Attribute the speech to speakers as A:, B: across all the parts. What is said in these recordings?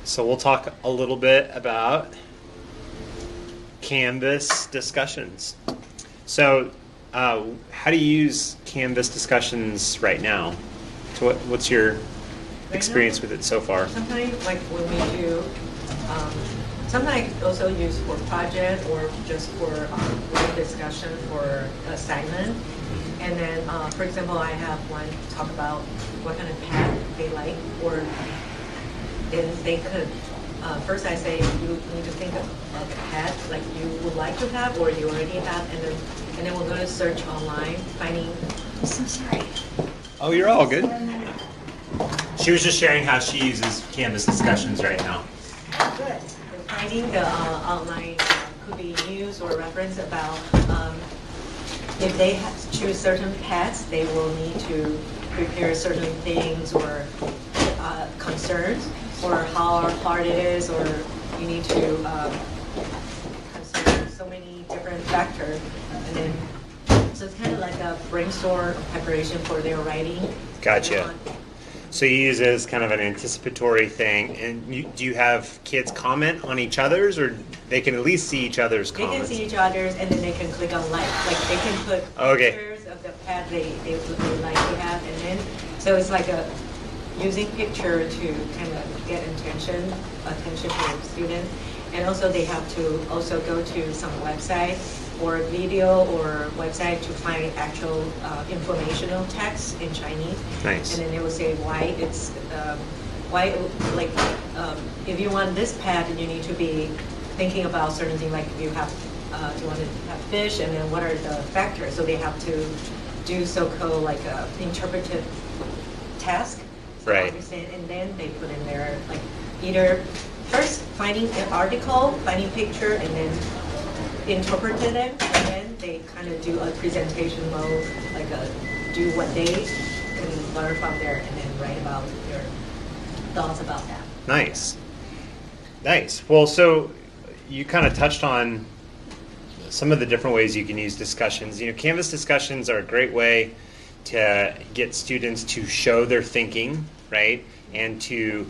A: So we'll talk a little bit about Canvas discussions. So how do you use Canvas discussions right now? So what's your experience with it so far?
B: Sometimes, like when we do, sometimes I also use for project or just for group discussion for assignment. And then, for example, I have one talk about what kind of pad they like, or then they could. First, I say you need to think of a pad like you would like to have or you already have, and then we're going to search online, finding. I'm so sorry.
A: Oh, you're all good. She was just sharing how she uses Canvas discussions right now.
B: Good. And finding the online could be news or reference about if they choose certain paths, they will need to prepare certain things or concerns, or how hard it is, or you need to consider so many different factors. And then, so it's kind of like a brainstorm preparation for their writing.
A: Gotcha. So you use it as kind of an anticipatory thing, and do you have kids comment on each other's, or they can at least see each other's comments?
B: They can see each other's, and then they can click on like they can put pictures of the pad they would like to have, and then so it's like a using picture to kind of get attention from students, and also they have to also go to some website or video or website to find actual informational text in Chinese.
A: Nice.
B: And then they will say why it's if you want this pad, you need to be thinking about certain things, like if you have do you want to have fish, and then what are the factors? So they have to do so-called like a interpretive task.
A: Right.
B: And then they put in there like either first finding an article, finding picture, and then interpreted them, and then they kind of do a presentation mode, like do what they can learn from there, and then write about their thoughts about that.
A: Nice. Well, so you kind of touched on some of the different ways you can use discussions. Canvas discussions are a great way to get students to show their thinking, right? And to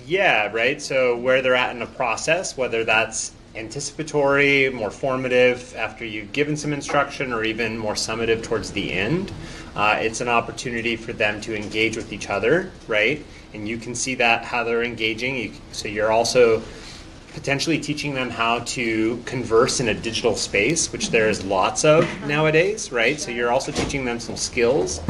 A: right? So where they're at in the process, whether that's anticipatory, more formative after you've given some instruction, or even more summative towards the end. It's an opportunity for them to engage with each other, right? And you can see that how they're engaging. So you're also potentially teaching them how to converse in a digital space, which there's lots of nowadays, right? So you're also teaching them some skills.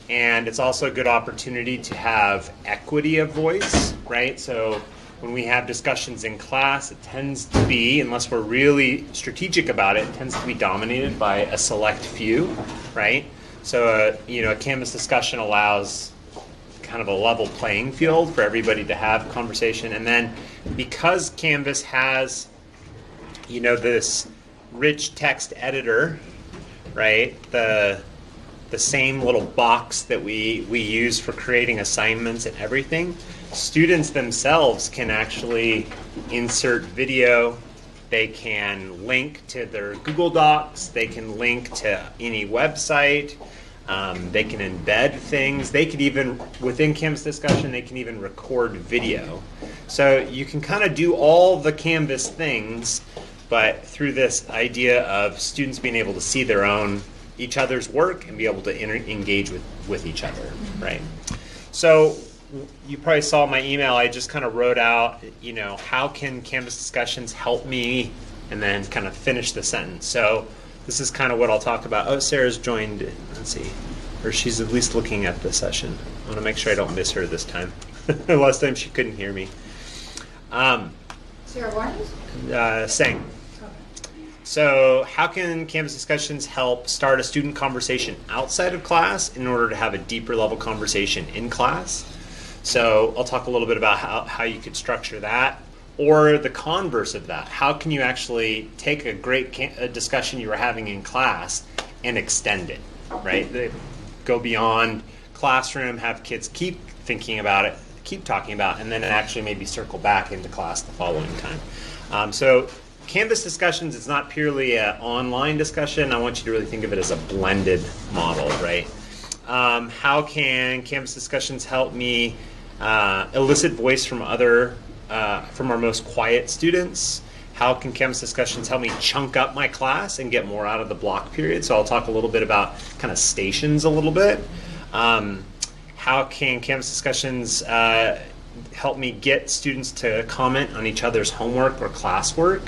A: And it's also a good opportunity to have equity of voice, right? So when we have discussions in class, it tends to be, unless we're really strategic about it, it tends to be dominated by a select few, right? So, a Canvas discussion allows kind of a level playing field for everybody to have conversation. And then because Canvas has, this rich text editor, right? The same little box that we use for creating assignments and everything, students themselves can actually insert video. They can link to their Google Docs. They can link to any website. They can embed things. They could even, within Canvas discussion, they can even record video. So you can kind of do all the Canvas things, but through this idea of students being able to see each other's work and be able to engage with each other, right? So you probably saw my email. I just kind of wrote out, how can Canvas discussions help me, and then kind of finish the sentence. So this is kind of what I'll talk about. Oh, Sarah's joined. Let's see. Or she's at least looking at the session. I want to make sure I don't miss her this time. Last time she couldn't hear me.
C: Sarah Warnes?
A: Sang. So how can Canvas discussions help start a student conversation outside of class in order to have a deeper level conversation in class? So I'll talk a little bit about how you could structure that, or the converse of that. How can you actually take a great discussion you were having in class and extend it, right? Go beyond classroom, have kids keep thinking about it, keep talking about it, and then actually maybe circle back into class the following time. So Canvas discussions, it's not purely an online discussion. I want you to really think of it as a blended model, right? How can Canvas discussions help me elicit voice from from our most quiet students. How can Canvas discussions help me chunk up my class and get more out of the block period? So I'll talk a little bit about kind of stations a little bit. How can Canvas discussions help me get students to comment on each other's homework or classwork,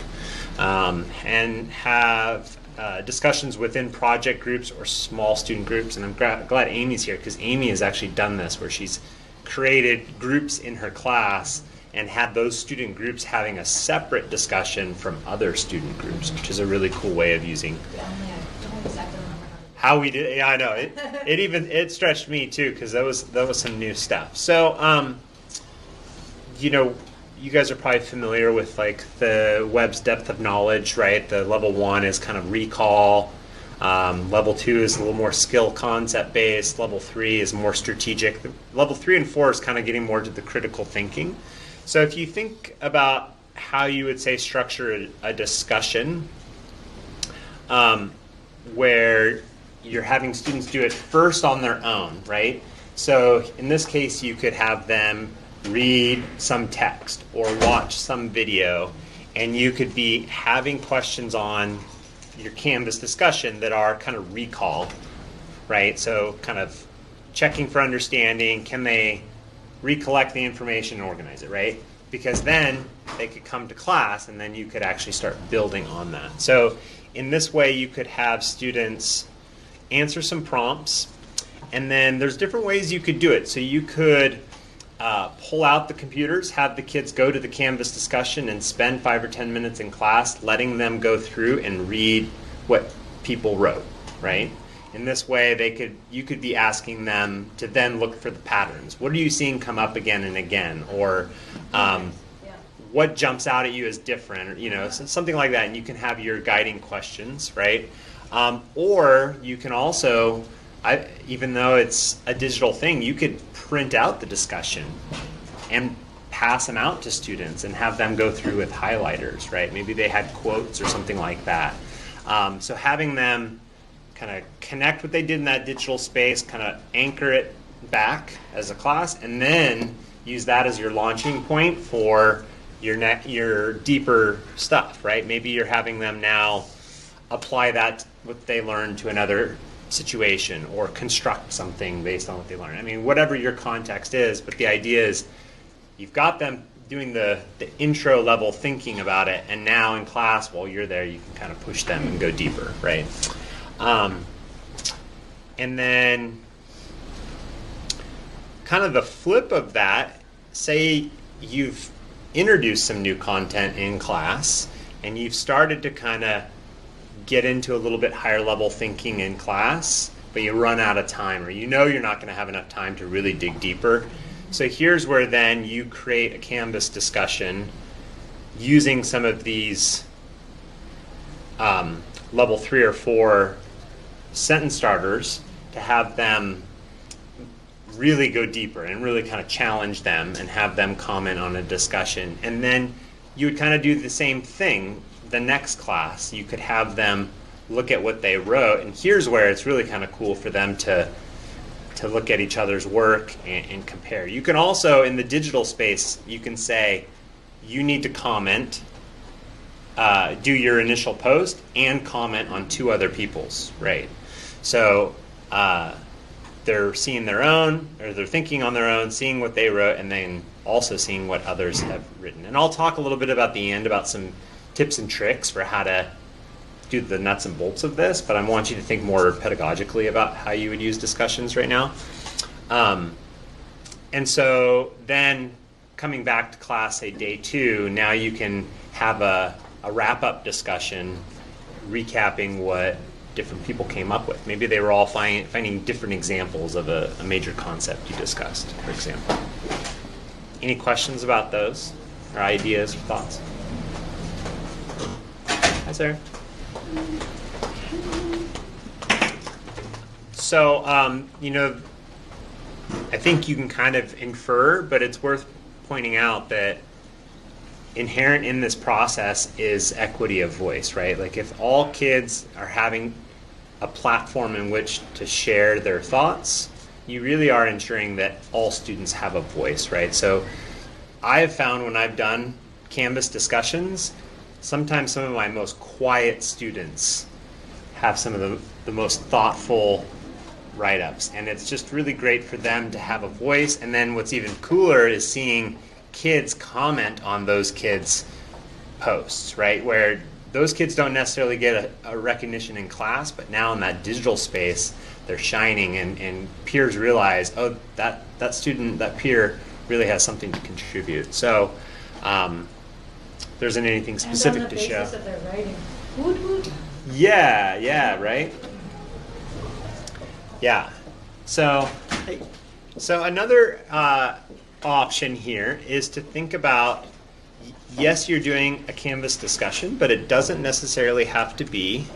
A: and have discussions within project groups or small student groups. And I'm glad Amy's here, because Amy has actually done this, where she's created groups in her class and had those student groups having a separate discussion from other student groups, which is a really cool way of using how we did. Yeah, I know it stretched me too, because that was some new stuff. So you guys are probably familiar with like the Webb's depth of knowledge, right? The level 1 is kind of recall. Level 2 is a little more skill concept based. Level 3 is more strategic. Level 3 and 4 is kind of getting more to the critical thinking. So if you think about how you would say structure a discussion, where you're having students do it first on their own, right? So in this case, you could have them read some text or watch some video, and you could be having questions on your Canvas discussion that are kind of recall, right? So kind of checking for understanding. Can they recollect the information and organize it, right? Because then they could come to class, and then you could actually start building on that. So in this way, you could have students answer some prompts, and then there's different ways you could do it. So you could pull out the computers, have the kids go to the Canvas discussion and spend 5 or 10 minutes in class letting them go through and read what people wrote, right? In this way, you could be asking them to then look for the patterns. What are you seeing come up again and again? Or what jumps out at you as different? Or, something like that. And you can have your guiding questions, right? Or you can also, even though it's a digital thing, you could print out the discussion and pass them out to students and have them go through with highlighters, right? Maybe they had quotes or something like that. So having them kind of connect what they did in that digital space, kind of anchor it back as a class, and then use that as your launching point for your deeper stuff, right? Maybe you're having them now apply that, what they learned, to another situation, or construct something based on what they learned. I mean, whatever your context is, but the idea is you've got them doing the intro level thinking about it, and now in class, while you're there, you can kind of push them and go deeper, right? And then kind of the flip of that, say you've introduced some new content in class, and you've started to kind of get into a little bit higher level thinking in class, but you run out of time, or you're not going to have enough time to really dig deeper. So here's where then you create a Canvas discussion using some of these level 3 or 4 sentence starters to have them really go deeper and really kind of challenge them and have them comment on a discussion. And then you would kind of do the same thing the next class. You could have them look at what they wrote, and here's where it's really kind of cool for them to look at each other's work and compare. You can also, in the digital space, you can say you need to comment, do your initial post, and comment on 2 other people's, right? So they're seeing their own, or they're thinking on their own, seeing what they wrote, and then also seeing what others have written. And I'll talk a little bit about the end about some tips and tricks for how to do the nuts and bolts of this, but I want you to think more pedagogically about how you would use discussions right now. And so then coming back to class, say day 2, now you can have a wrap-up discussion recapping what different people came up with. Maybe they were all finding different examples of a major concept you discussed, for example. Any questions about those, or ideas or thoughts? Hi, Sarah. So, I think you can kind of infer, but it's worth pointing out that inherent in this process is equity of voice, right? Like if all kids are having a platform in which to share their thoughts, you really are ensuring that all students have a voice, right? So I have found when I've done Canvas discussions, sometimes some of my most quiet students have some of the most thoughtful write-ups, and it's just really great for them to have a voice. And then what's even cooler is seeing kids comment on those kids' posts, right? Where those kids don't necessarily get a recognition in class, but now in that digital space, they're shining, and peers realize, oh, that student, that peer really has something to contribute. So there isn't anything specific to show.
B: And on the basis of their writing. Woot woot.
A: Yeah, right? Yeah. So another option here is to think about, yes, you're doing a Canvas discussion, but it doesn't necessarily have to be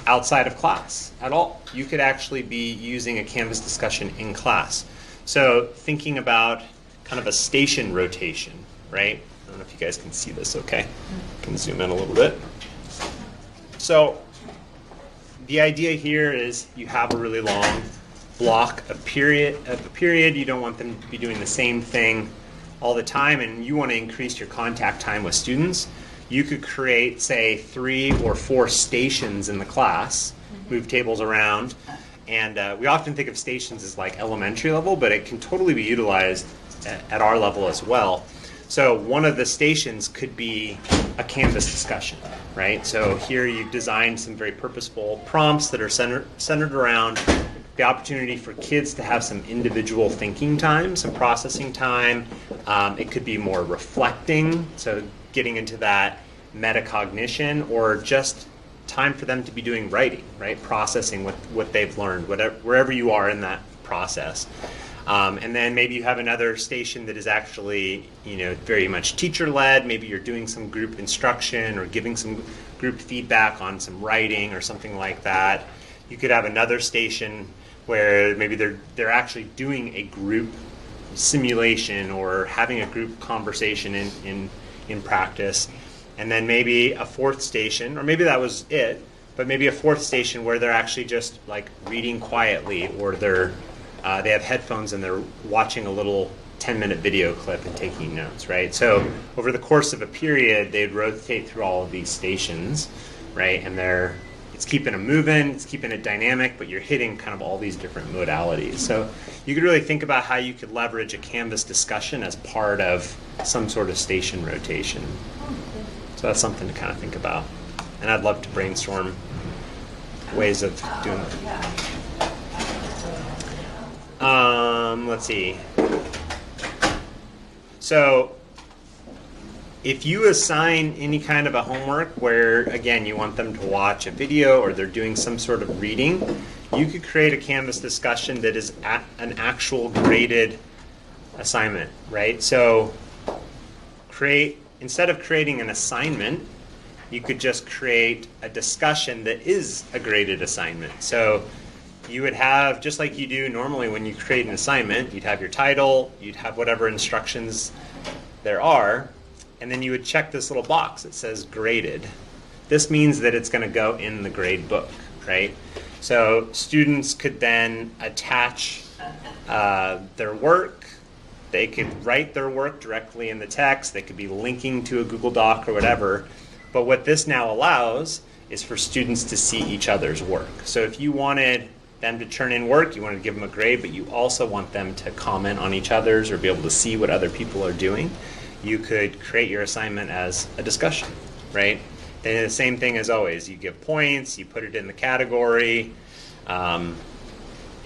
A: outside of class at all. You could actually be using a Canvas discussion in class. So thinking about kind of a station rotation, right? I don't know if you guys can see this okay. I can zoom in a little bit. So the idea here is you have a really long block of a period. You don't want them to be doing the same thing all the time, and you want to increase your contact time with students. You could create, say, 3 or 4 stations in the class, move tables around, and we often think of stations as like elementary level, but it can totally be utilized at our level as well. So one of the stations could be a Canvas discussion, right? So here you've designed some very purposeful prompts that are centered around the opportunity for kids to have some individual thinking time, some processing time. It could be more reflecting, so getting into that metacognition, or just time for them to be doing writing, right? Processing what they've learned, wherever you are in that process. And then maybe you have another station that is actually, very much teacher-led. Maybe you're doing some group instruction or giving some group feedback on some writing or something like that. You could have another station where maybe they're actually doing a group simulation or having a group conversation in practice. And then maybe a fourth station, or maybe that was it, but maybe a fourth station where they're actually just like reading quietly, or they have headphones and they're watching a little 10-minute video clip and taking notes, right? So over the course of a period, they'd rotate through all of these stations, right? And it's keeping them moving, it's keeping it dynamic, but you're hitting kind of all these different modalities. So you could really think about how you could leverage a Canvas discussion as part of some sort of station rotation. So that's something to kind of think about. And I'd love to brainstorm ways of doing that. Let's see. So if you assign any kind of a homework where, again, you want them to watch a video or they're doing some sort of reading, you could create a Canvas discussion that is an actual graded assignment, right? So instead of creating an assignment, you could just create a discussion that is a graded assignment. So you would have, just like you do normally when you create an assignment, you'd have your title, you'd have whatever instructions there are, and then you would check this little box that says graded. This means that it's going to go in the grade book, right? So students could then attach their work. They could write their work directly in the text. They could be linking to a Google Doc or whatever. But what this now allows is for students to see each other's work. So if you wanted them to turn in work, you wanted to give them a grade, but you also want them to comment on each other's or be able to see what other people are doing, you could create your assignment as a discussion, right? Then the same thing as always. You give points, you put it in the category,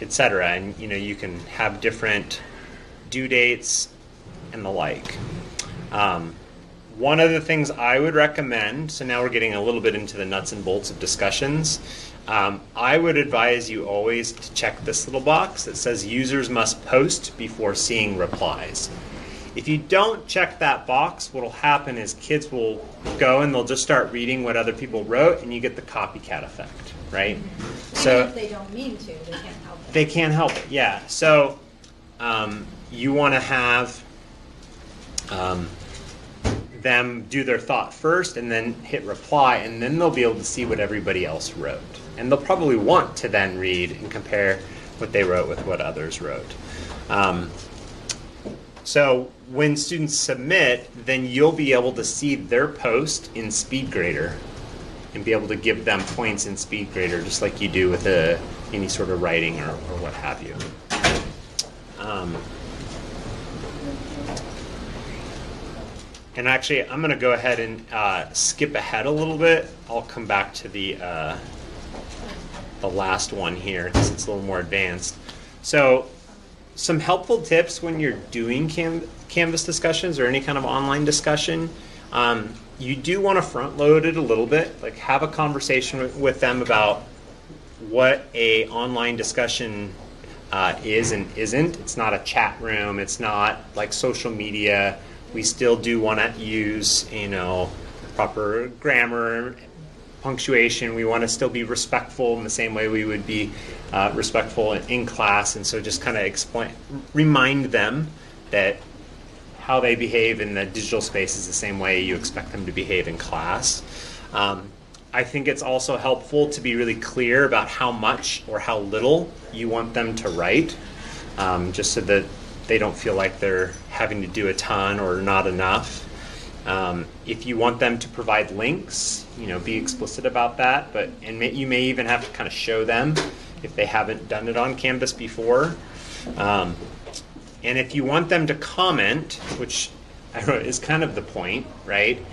A: etc. And you can have different due dates and the like. One of the things I would recommend, so now we're getting a little bit into the nuts and bolts of discussions, I would advise you always to check this little box that says users must post before seeing replies. If you don't check that box, what will happen is kids will go and they'll just start reading what other people wrote, and you get the copycat effect, right?
C: So if they don't mean to, they can't help it.
A: They can't help it, yeah. So you want to have them do their thought first and then hit reply, and then they'll be able to see what everybody else wrote. And they'll probably want to then read and compare what they wrote with what others wrote. So when students submit, then you'll be able to see their post in SpeedGrader and be able to give them points in SpeedGrader, just like you do with any sort of writing or what have you. And actually, I'm going to go ahead and skip ahead a little bit. I'll come back to the last one here because it's a little more advanced. So some helpful tips when you're doing Canvas discussions or any kind of online discussion. You do want to front load it a little bit, like have a conversation with them about what a online discussion is and isn't. It's not a chat room. It's not like social media. We still do want to use, proper grammar, punctuation. We want to still be respectful in the same way we would be respectful in class. And so just kind of remind them that how they behave in the digital space is the same way you expect them to behave in class. I think it's also helpful to be really clear about how much or how little you want them to write, just so that they don't feel like they're having to do a ton or not enough. If you want them to provide links, be explicit about that. You may even have to kind of show them if they haven't done it on Canvas before. And if you want them to comment, which I don't know, is kind of the point, right?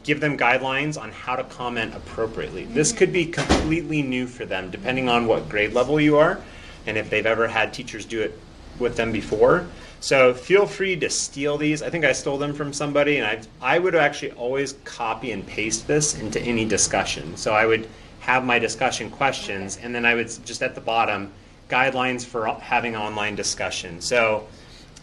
A: Give them guidelines on how to comment appropriately. This could be completely new for them, depending on what grade level you are, and if they've ever had teachers do it with them before. So feel free to steal these. I think I stole them from somebody, and I would actually always copy and paste this into any discussion. So I would have my discussion questions, and then I would just at the bottom, guidelines for having online discussion. So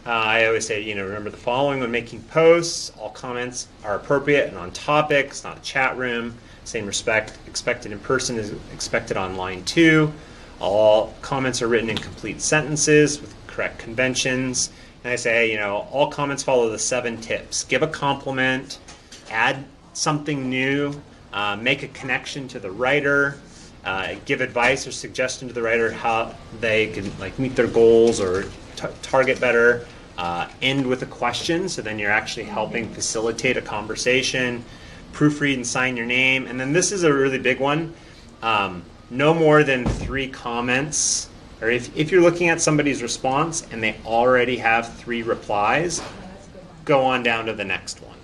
A: I always say, remember the following when making posts. All comments are appropriate and on topic. It's not a chat room. Same respect expected in person is expected online too. All comments are written in complete sentences with correct conventions. And I say, all comments follow the 7 tips. Give a compliment, add something new, make a connection to the writer, give advice or suggestion to the writer how they can meet their goals or target better, end with a question, so then you're actually helping facilitate a conversation, proofread and sign your name. And then this is a really big one. No more than 3 comments, or if you're looking at somebody's response and they already have 3 replies, go on down to the next one,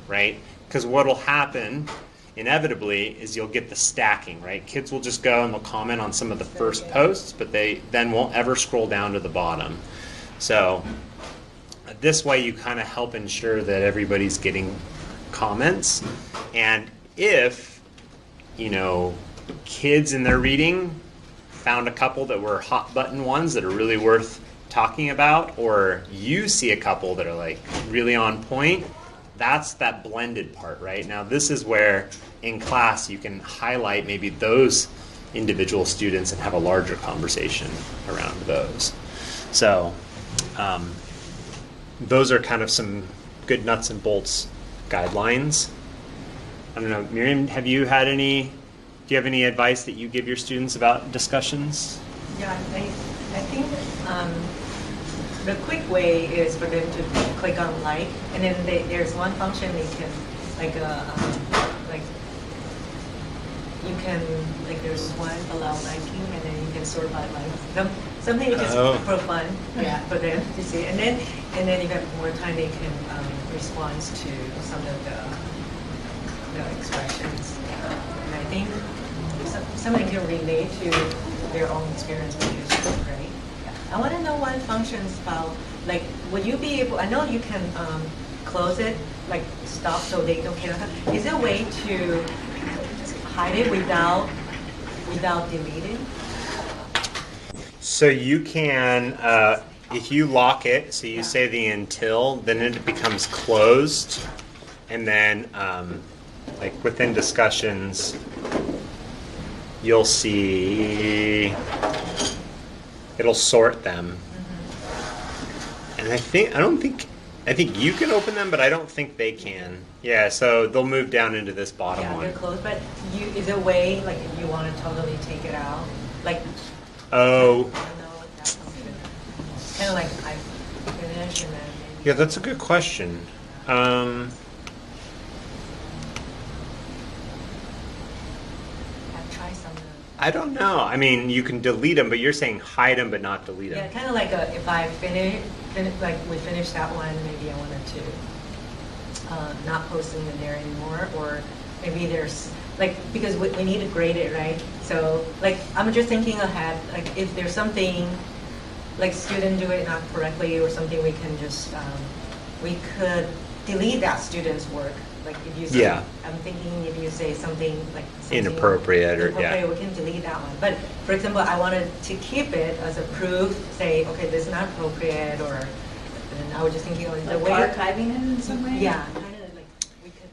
A: right? Because what will happen inevitably is you'll get the stacking, right? Kids will just go and they'll comment on some of the first posts, but they then won't ever scroll down to the bottom. So this way you kind of help ensure that everybody's getting comments. And if, kids in their reading found a couple that were hot button ones that are really worth talking about, or you see a couple that are really on point, that's that blended part, right? Now this is where in class you can highlight maybe those individual students and have a larger conversation around those. So those are kind of some good nuts and bolts guidelines. I don't know, Miriam, do you have any advice that you give your students about discussions?
B: Yeah, I think the quick way is for them to click on like, and then there's one function they can there's one allow liking, and then you can sort by like something you can for fun, for them to see, and then if you have more time, they can respond to some of the expressions. And I think something can relate to their own experience with using it, right? I want to know what functions about, would you be able, I know you can close it, stop so they don't care. Is there a way to hide it without deleting?
A: So you can, if you lock it, so you say the until, then it becomes closed, and then within discussions, you'll see it'll sort them. Mm-hmm. And I don't think I think you can open them, but I don't think they can. Yeah, so they'll move down into this bottom
B: Yeah,
A: one.
B: they're closed, but is there a way, like, if you want to totally take it out? Like,
A: Oh,
B: I don't know if that's something. Kind of like I finish and then maybe.
A: yeah, that's a good question.
B: I've tried some of them.
A: I don't know. I mean, you can delete them, but you're saying hide them but not delete
B: Yeah,
A: them.
B: kind of like if I like we finish that one, maybe I wanted to not posting in there anymore, or maybe there's like because we need to grade it, right? So like I'm just thinking ahead, like if there's something like student do it not correctly or something, we can just we could delete that student's work. Like if you say,
A: Yeah.
B: I'm thinking if you say something like something
A: Inappropriate or yeah.
B: we can delete that one. But for example, I wanted to keep it as a proof, say, okay, this is not appropriate, or and I was just thinking, oh, the
C: Like
B: way
C: archiving it in some way?
B: yeah, kind of like we could.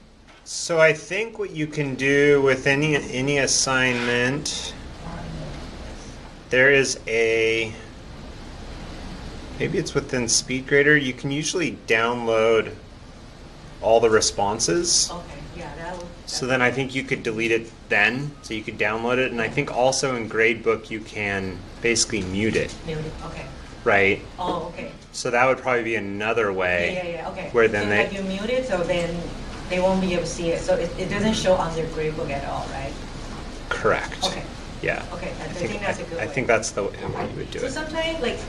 A: So I think what you can do with any assignment, there is maybe it's within SpeedGrader. You can usually download all the responses.
B: Okay, yeah, that would.
A: So then I think you could delete it then, so you could download it. And I think also in Gradebook you can basically mute it,
B: Okay.
A: right?
B: Oh, okay.
A: So that would probably be another way.
B: Yeah, okay.
A: Where then
B: so
A: they-
B: like you mute it, so then they won't be able to see it. So it doesn't show on their gradebook at all, right?
A: Correct.
B: Okay.
A: Yeah.
B: Okay, I think that's a good
A: I
B: way.
A: think that's the way you would do
B: So
A: it.
B: sometimes, like,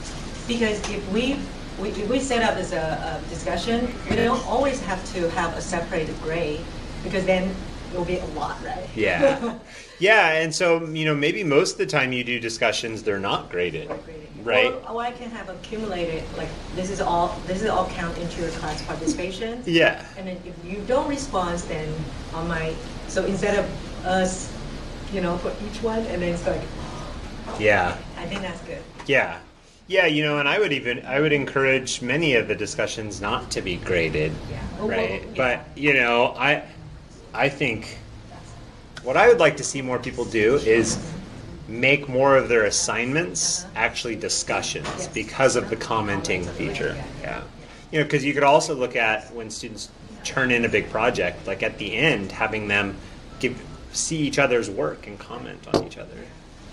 B: because if we set up as a discussion, we don't always have to have a separated grade, because then it will be a lot, right?
A: Yeah. Yeah, and so, maybe most of the time you do discussions, they're not graded, right?
B: Or I can have accumulated, like, this is all count into your class participation.
A: Yeah.
B: And then if you don't respond, then so instead of us, for each one, and then it's like,
A: Yeah.
B: I think that's good.
A: Yeah. Yeah, and I would encourage many of the discussions not to be graded,
B: Yeah.
A: right?
B: Well, yeah.
A: But, I think what I would like to see more people do is make more of their assignments actually discussions
B: Yes.
A: because of the commenting feature. Yeah. Because you could also look at when students turn in a big project, like at the end, having them see each other's work and comment on each other.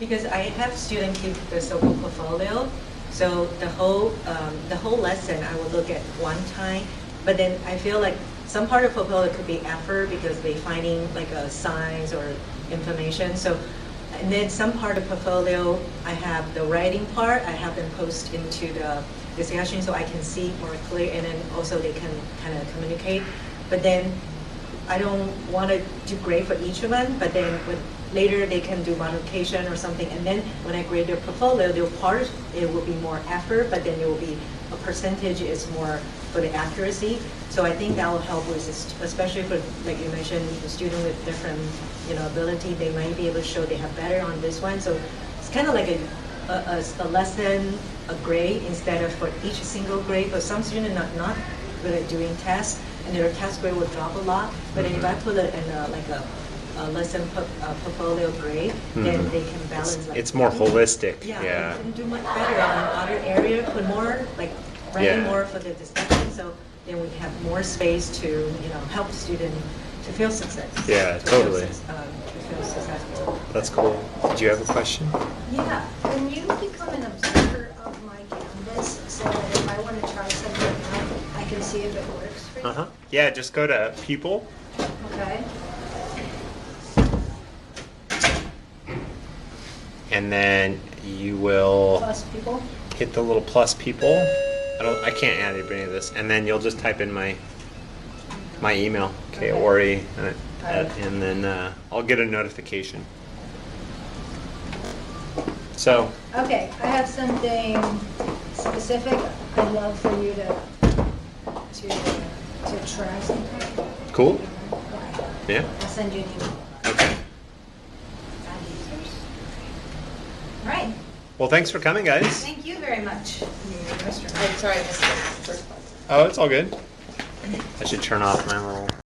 B: Because I have students keep the so-called portfolio, so the whole lesson I will look at one time, but then I feel like some part of portfolio could be effort because they finding like a signs or information. So, and then some part of portfolio I have the writing part. I have them post into the discussion so I can see more clear, and then also they can kind of communicate. But then I don't want to do grade for each of them, but then later they can do modification or something, and then when I grade their portfolio, their part, it will be more effort, but then it will be a percentage is more for the accuracy. So I think that will help with this, especially for, like you mentioned, the student with different ability, they might be able to show they have better on this one. So it's kind of like a lesson, a grade, instead of for each single grade. For some students not good at doing tests, and their test grade will drop a lot. But if I put it in a lesson portfolio grade, then they can balance. Like,
A: It's more holistic.
B: Yeah,
A: Yeah.
B: they can do much better on other area. Put more writing
A: Yeah.
B: more for the discussion. So then we have more space to help the student to feel success.
A: Yeah,
B: to
A: totally.
B: Feel successful.
A: That's cool. Did you have a question?
C: Yeah, can you become an observer of my Canvas so that if I want to try something out, I can see if it works for you?
A: Uh-huh. Yeah, just go to People.
C: Okay.
A: And then you will
C: Plus people?
A: hit the little plus people. I can't add anybody to this. And then you'll just type in my email, Kaori, and then I'll get a notification. So,
C: Okay, I have something specific I'd love for you to try sometime.
A: cool. Yeah.
C: I'll send you an email.
A: Okay.
C: All right.
A: Well, thanks for coming, guys.
C: Thank you very much.
D: I'm sorry, I missed the first part.
A: Oh, it's all good. I should turn off my little